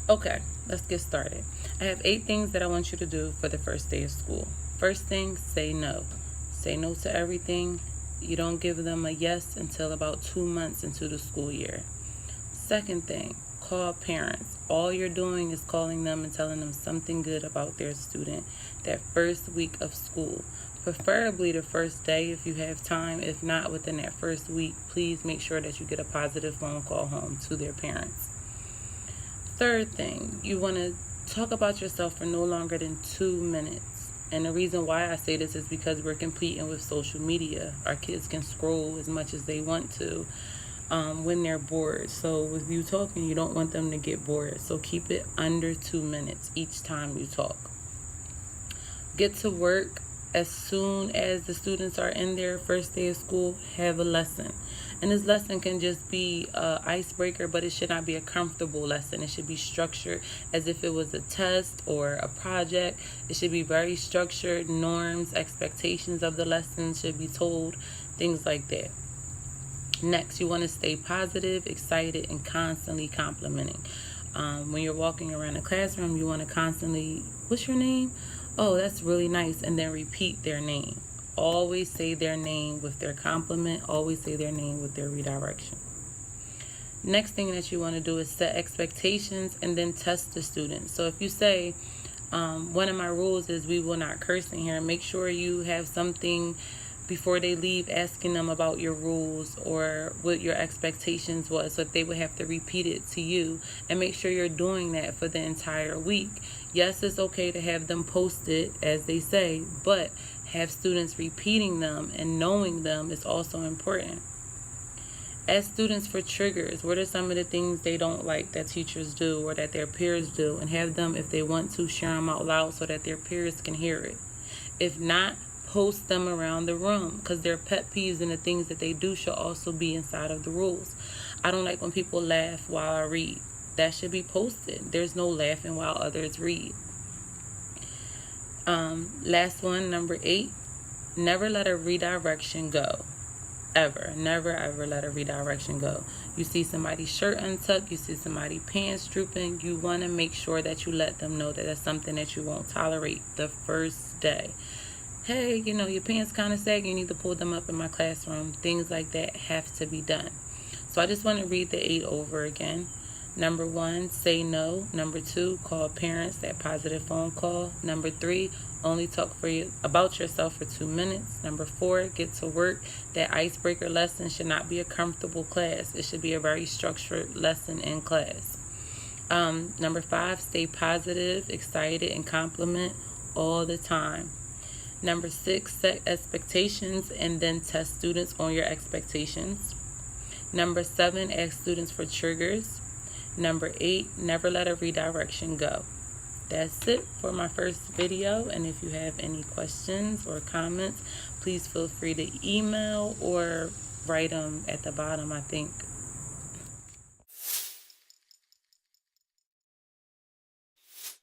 Okay, let's get started. I have 8 things that I want you to do for the first day of school. First thing, say no. Say no to everything. You don't give them a yes until about 2 months into the school year. Second thing, call parents. All you're doing is calling them and telling them something good about their student that first week of school. Preferably the first day if you have time. If not, within that first week, please make sure that you get a positive phone call home to their parents. Third thing, you want to talk about yourself for no longer than 2 minutes. And the reason why I say this is because we're competing with social media. Our kids can scroll as much as they want to when they're bored. So with you talking, you don't want them to get bored. So keep it under 2 minutes each time you talk. Get to work as soon as the students are in their first day of school. Have a lesson. And this lesson can just be an icebreaker, but it should not be a comfortable lesson. It should be structured as if it was a test or a project. It should be very structured. Norms, expectations of the lesson should be told, things like that. Next, you want to stay positive, excited, and constantly complimenting. When you're walking around the classroom, you want to constantly, what's your name? Oh, that's really nice. And then repeat their name. Always say their name with their compliment. Always say their name with their redirection. Next thing that you want to do is set expectations and then test the students. So if you say, one of my rules is we will not curse in here, make sure you have something before they leave asking them about your rules or what your expectations was, so that they would have to repeat it to you, and make sure you're doing that for the entire week. Yes, it's okay to have them posted, as they say, but have students repeating them and knowing them is also important. Ask students for triggers. What are some of the things they don't like that teachers do or that their peers do, and have them, if they want to, share them out loud so that their peers can hear it. If not, post them around the room, because their pet peeves and the things that they do should also be inside of the rules. I don't like when people laugh while I read. That should be posted. There's no laughing while others read. Last one, number 8, never let a redirection go. Ever. Never ever let a redirection go. You see somebody's shirt untucked, you see somebody's pants drooping, you want to make sure that you let them know that that's something that you won't tolerate the first day. Hey, your pants kind of sag, you need to pull them up in my classroom. Things like that have to be done. So I just want to read the 8 over again. Number 1, say no. Number 2, call parents, that positive phone call. Number 3, only talk about yourself for 2 minutes. Number 4, get to work. That icebreaker lesson should not be a comfortable class. It should be a very structured lesson in class. Number 5, stay positive, excited, and compliment all the time. Number 6, set expectations and then test students on your expectations. Number 7, ask students for triggers. Number 8, never let a redirection go. That's it for my first video, and if you have any questions or comments, please feel free to email or write them at the bottom, I think.